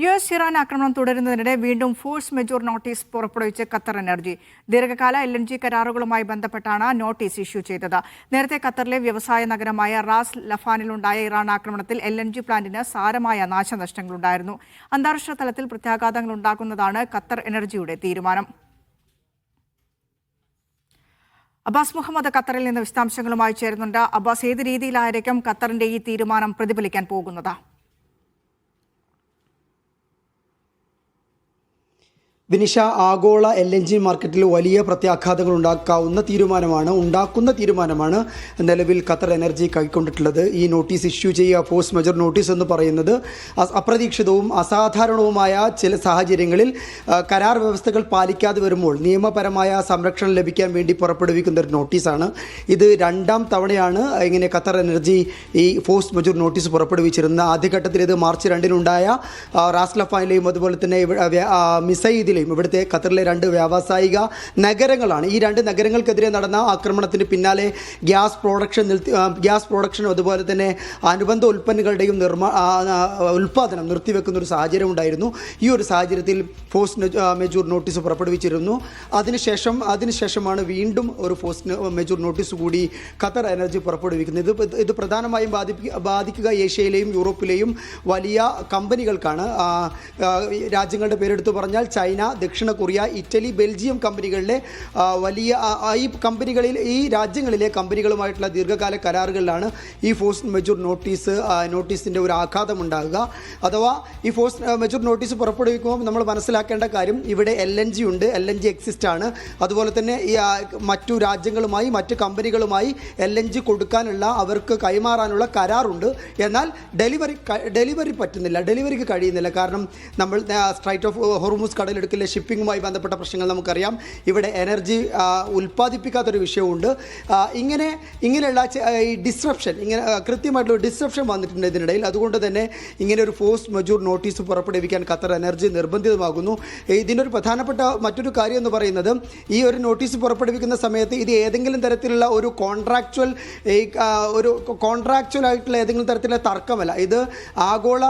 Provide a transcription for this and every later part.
Iran ആക്രമണം തുടരുന്നതിനിടെ വീണ്ടും ഫോഴ്സ് മെജൂർ നോട്ടീസ് പുറപ്പെടുവിച്ച് ഖത്തർ എനർജി. ദീർഘകാല LNG കരാറുകളുമായി ബന്ധപ്പെട്ടാണ് നോട്ടീസ് ഇഷ്യൂ ചെയ്തത്. നേരത്തെ ഖത്തറിലെ വ്യവസായ നഗരമായ റാസ് ലഫാനിലുണ്ടായ ഇറാൻ ആക്രമണത്തിൽ LNG പ്ലാന്റിന് സാരമായ നാശനഷ്ടങ്ങളുണ്ടായിരുന്നു. അന്താരാഷ്ട്ര തലത്തിൽ പ്രത്യാഘാതങ്ങൾ ഉണ്ടാക്കുന്നതാണ് ഖത്തർ എനർജിയുടെ തീരുമാനം. അബ്ബാസ് മുഹമ്മദ് ഖത്തറിൽ നിന്ന് വിശദാംശങ്ങളുമായി ചേരുന്നുണ്ട്. അബ്ബാസ്, ഏത് രീതിയിലായിരിക്കും ഖത്തറിന്റെ ഈ തീരുമാനം പ്രതിഫലിക്കാൻ പോകുന്നത്? വിനിഷ, ആഗോള LNG മാർക്കറ്റിൽ വലിയ പ്രത്യാഘാതങ്ങൾ ഉണ്ടാക്കുന്ന തീരുമാനമാണ് നിലവിൽ ഖത്തർ എനർജി കൈക്കൊണ്ടിട്ടുള്ളത്. ഈ നോട്ടീസ് ഇഷ്യൂ ചെയ്യുക, ഫോഴ്സ് മെജർ നോട്ടീസ് എന്ന് പറയുന്നത് അപ്രതീക്ഷിതവും അസാധാരണവുമായ ചില സാഹചര്യങ്ങളിൽ കരാർ വ്യവസ്ഥകൾ പാലിക്കാതെ വരുമ്പോൾ നിയമപരമായ സംരക്ഷണം ലഭിക്കാൻ വേണ്ടി പുറപ്പെടുവിക്കുന്ന ഒരു നോട്ടീസാണ്. ഇത് രണ്ടാം തവണയാണ് ഇങ്ങനെ ഖത്തർ എനർജി ഈ ഫോഴ്സ് മെജർ നോട്ടീസ് പുറപ്പെടുവിച്ചിരുന്നത്. ആദ്യഘട്ടത്തിൽ ഇത് മാർച്ച് 2-നുണ്ടായ റാസ് ലഫാനിലെയും അതുപോലെ തന്നെ മിസൈദിലെയും ഇവിടുത്തെ ഖത്തറിലെ രണ്ട് വ്യാവസായിക നഗരങ്ങളാണ്. ഈ രണ്ട് നഗരങ്ങൾക്കെതിരെ നടന്ന ആക്രമണത്തിന് പിന്നാലെ ഗ്യാസ് പ്രൊഡക്ഷനും അതുപോലെ തന്നെ അനുബന്ധ ഉൽപ്പന്നങ്ങളുടെയും ഉൽപ്പാദനം നിർത്തിവെക്കുന്ന ഒരു സാഹചര്യം ഉണ്ടായിരുന്നു. ഈ ഒരു സാഹചര്യത്തിൽ ഫോഴ്സ് മെജൂർ നോട്ടീസ് പുറപ്പെടുവിച്ചിരുന്നു. അതിനുശേഷമാണ് വീണ്ടും ഒരു ഫോഴ്സ് മെജൂർ നോട്ടീസ് കൂടി ഖത്തർ എനർജി പുറപ്പെടുവിക്കുന്നത്. ഇത് പ്രധാനമായും ബാധിക്കുക ഏഷ്യയിലെയും യൂറോപ്പിലെയും വലിയ കമ്പനികൾക്കാണ്. രാജ്യങ്ങളുടെ പേരെടുത്ത് പറഞ്ഞാൽ ചൈന, ദക്ഷിണ കൊറിയ, ഇറ്റലി, ബെൽജിയം കമ്പനികളിലെ ഈ രാജ്യങ്ങളിലെ കമ്പനികളുമായിട്ടുള്ള ദീർഘകാല കരാറുകളിലാണ് ഈ ഫോഴ്സ് മെജൂർ നോട്ടീസിൻ്റെ ഒരു ആഘാതം ഉണ്ടാകുക. അഥവാ ഈ ഫോഴ്സ് മെജൂർ നോട്ടീസ് പുറപ്പെടുവിക്കുമ്പോൾ നമ്മൾ മനസ്സിലാക്കേണ്ട കാര്യം, ഇവിടെ LNG ഉണ്ട്, LNG എക്സിസ്റ്റ് ആണ്. അതുപോലെ തന്നെ ഈ മറ്റു രാജ്യങ്ങളുമായി മറ്റ് കമ്പനികളുമായി LNG കൊടുക്കാനുള്ള, അവർക്ക് കൈമാറാനുള്ള കരാറുണ്ട്. എന്നാൽ ഡെലിവറിക്ക് കഴിയുന്നില്ല. കാരണം നമ്മൾ സ്ട്രൈറ്റ് ഓഫ് ഹോർമുസ് കടലെടുക്കൽ ഷിപ്പിങ്ങുമായി ബന്ധപ്പെട്ട പ്രശ്നങ്ങൾ നമുക്കറിയാം. ഇവിടെ എനർജി ഉൽപ്പാദിപ്പിക്കാത്തൊരു വിഷയമുണ്ട്. ഇങ്ങനെയുള്ള ഈ ഡിസ്റപ്ഷൻ, കൃത്യമായിട്ടുള്ള ഡിസ്റപ്ഷൻ വന്നിട്ടുണ്ട് ഇതിനിടയിൽ. അതുകൊണ്ട് തന്നെ ഇങ്ങനെ ഒരു ഫോഴ്സ് മെജൂർ നോട്ടീസ് പുറപ്പെടുവിക്കാൻ ഖത്തർ എനർജി നിർബന്ധിതമാകുന്നു. ഇതിൻ്റെ ഒരു പ്രധാനപ്പെട്ട മറ്റൊരു കാര്യം എന്ന് പറയുന്നത്, ഈ ഒരു നോട്ടീസ് പുറപ്പെടുവിക്കുന്ന സമയത്ത് ഇത് ഏതെങ്കിലും തരത്തിലുള്ള ഒരു കോൺട്രാക്ച്വൽ ആയിട്ടുള്ള ഏതെങ്കിലും തരത്തിലുള്ള തർക്കമല്ല. ഇത് ആഗോള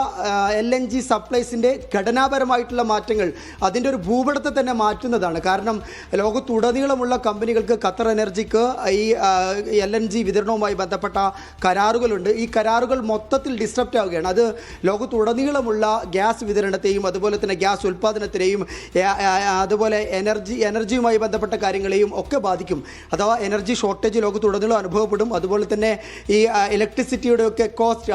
LNG സപ്ലൈസിൻ്റെ ഘടനാപരമായിട്ടുള്ള മാറ്റങ്ങൾ, അതിൻ്റെ ഒരു ഭൂപടത്തെ തന്നെ മാറ്റുന്നതാണ്. കാരണം ലോകത്തുടനീളമുള്ള കമ്പനികൾക്ക് ഖത്തർ എനർജിക്ക് ഈ LNG വിതരണവുമായി ബന്ധപ്പെട്ട കരാറുകളുണ്ട്. ഈ കരാറുകൾ മൊത്തത്തിൽ ഡിസ്റപ്റ്റ് ആവുകയാണ്. അത് ലോകത്തുടനീളമുള്ള ഗ്യാസ് വിതരണത്തെയും അതുപോലെ തന്നെ ഗ്യാസ് ഉൽപ്പാദനത്തിനെയും അതുപോലെ എനർജിയുമായി ബന്ധപ്പെട്ട കാര്യങ്ങളെയും ഒക്കെ ബാധിക്കും. അഥവാ എനർജി ഷോർട്ടേജ് ലോകത്തുടനീളം അനുഭവപ്പെടും. അതുപോലെ തന്നെ ഈ ഇലക്ട്രിസിറ്റിയുടെ ഒക്കെ കോസ്റ്റ്,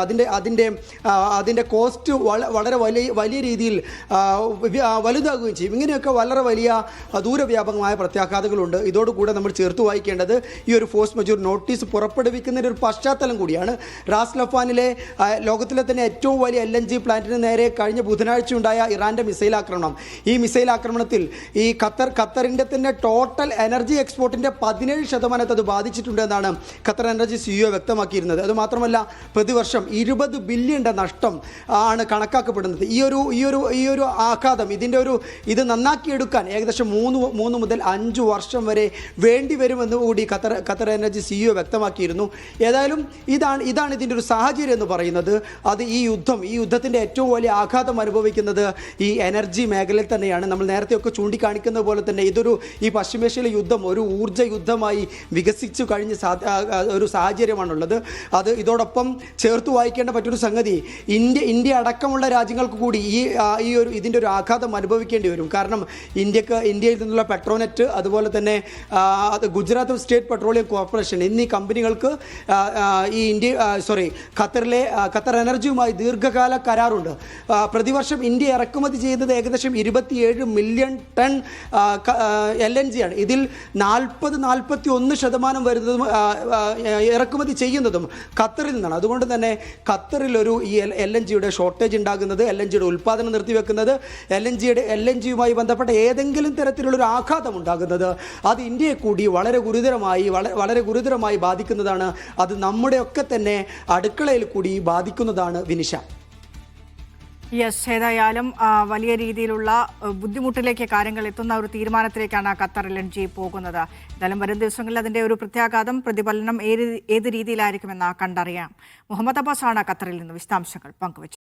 അതിൻ്റെ കോസ്റ്റ് വളരെ വലിയ രീതിയിൽ വലുതാകുകയും ചെയ്യും. ഇങ്ങനെയൊക്കെ വളരെ വലിയ ദൂരവ്യാപകമായ പ്രത്യാഘാതങ്ങളുണ്ട്. ഇതോടുകൂടെ നമ്മൾ ചേർത്ത് വായിക്കേണ്ടത്, ഈ ഒരു ഫോഴ്സ് മെജൂർ നോട്ടീസ് പുറപ്പെടുവിക്കുന്നതിൻ്റെ ഒരു പശ്ചാത്തലം കൂടിയാണ്. റാസ് ലഫാനിലെ ലോകത്തിലെ തന്നെ ഏറ്റവും വലിയ LNG പ്ലാന്റിന് നേരെ കഴിഞ്ഞ ബുധനാഴ്ച ഉണ്ടായ ഇറാൻ്റെ മിസൈൽ ആക്രമണം. ഈ മിസൈൽ ആക്രമണത്തിൽ ഈ ഖത്തറിൻ്റെ തന്നെ ടോട്ടൽ എനർജി എക്സ്പോർട്ടിൻ്റെ 17% അത് ബാധിച്ചിട്ടുണ്ട് എന്നാണ് ഖത്തർ എനർജി CEO വ്യക്തമാക്കിയിരുന്നത്. അതുമാത്രമല്ല, പ്രതിവർഷം 20 ബില്യൺ നഷ്ടം ആണ് കണക്കാക്കപ്പെടുന്നത്. ഈ ഒരു ആഘാതം, ഇത് നന്നാക്കിയെടുക്കാൻ ഏകദേശം 3 മുതൽ 5 വർഷം വരെ വേണ്ടിവരുമെന്ന് കൂടി ഖത്തർ എനർജി CEO വ്യക്തമാക്കിയിരുന്നു. ഏതായാലും ഇതാണ് ഇതിൻ്റെ ഒരു സാഹചര്യം എന്ന് പറയുന്നത്. അത് ഈ യുദ്ധത്തിൻ്റെ ഏറ്റവും വലിയ ആഘാതം അനുഭവിക്കുന്നത് ഈ എനർജി മേഖലയിൽ തന്നെയാണ്. നമ്മൾ നേരത്തെയൊക്കെ ചൂണ്ടിക്കാണിക്കുന്നത് പോലെ തന്നെ ഈ പശ്ചിമേഷ്യയിലെ യുദ്ധം ഒരു ഊർജ്ജ യുദ്ധമായി വികസിച്ചു കഴിഞ്ഞ ഒരു സാഹചര്യമാണുള്ളത്. അത് ഇതോടൊപ്പം ചേർത്ത് വായിക്കേണ്ട മറ്റൊരു സംഗതി, ഇന്ത്യ അടക്കമുള്ള രാജ്യങ്ങൾക്ക് കൂടി ഇതിൻ്റെ ഒരു ആഘാതം അനുഭവിക്കേണ്ടി വരും. കാരണം ഇന്ത്യയിൽ നിന്നുള്ള പെട്രോനെറ്റ്, അതുപോലെ തന്നെ ഗുജറാത്ത് സ്റ്റേറ്റ് പെട്രോളിയം കോർപ്പറേഷൻ എന്നീ കമ്പനികൾക്ക് ഖത്തർ എനർജിയുമായി ദീർഘകാല കരാറുണ്ട്. പ്രതിവർഷം ഇന്ത്യ ഇറക്കുമതി ചെയ്യുന്നത് ഏകദേശം 27 മില്യൺ ടൺ LNG ആണ്. ഇതിൽ 41% വരുന്നതും ഇറക്കുമതി ചെയ്യുന്നതും ഖത്തറിൽ നിന്നാണ്. അതുകൊണ്ട് തന്നെ ഖത്തറിൽ ഈ LNGയുടെ ഷോർട്ടേജ് ഉണ്ടാകുന്നത്, LNGയുടെ ഉൽപ്പാദനം നിർത്തിവെക്കുന്നത്, LNGയുമായി ബന്ധപ്പെട്ട ഏതെങ്കിലും തരത്തിലുള്ളൊരു ആഘാതം ഉണ്ടാകുന്നത്, അത് ഇന്ത്യയെ കൂടി വളരെ ഗുരുതരമായി ബാധിക്കുന്നതാണ്. അത് നമ്മുടെയൊക്കെ തന്നെ അടുക്കളയിൽ കൂടി ബാധിക്കുന്നതാണ് വിനിഷ. ഏതായാലും വലിയ രീതിയിലുള്ള ബുദ്ധിമുട്ടിലേക്ക് കാര്യങ്ങൾ എത്തുന്ന ഒരു തീരുമാനത്തിലേക്കാണ് ഖത്തർ LNG പോകുന്നത്. എന്തായാലും വരും ദിവസങ്ങളിൽ അതിൻ്റെ ഒരു പ്രത്യാഘാതം, പ്രതിഫലനം ഏത് രീതിയിലായിരിക്കുമെന്ന് കണ്ടറിയാം. മുഹമ്മദ് അബ്ബാസ് ആണ് ഖത്തറിൽ നിന്ന് വിശദാംശങ്ങൾ പങ്കുവച്ചത്.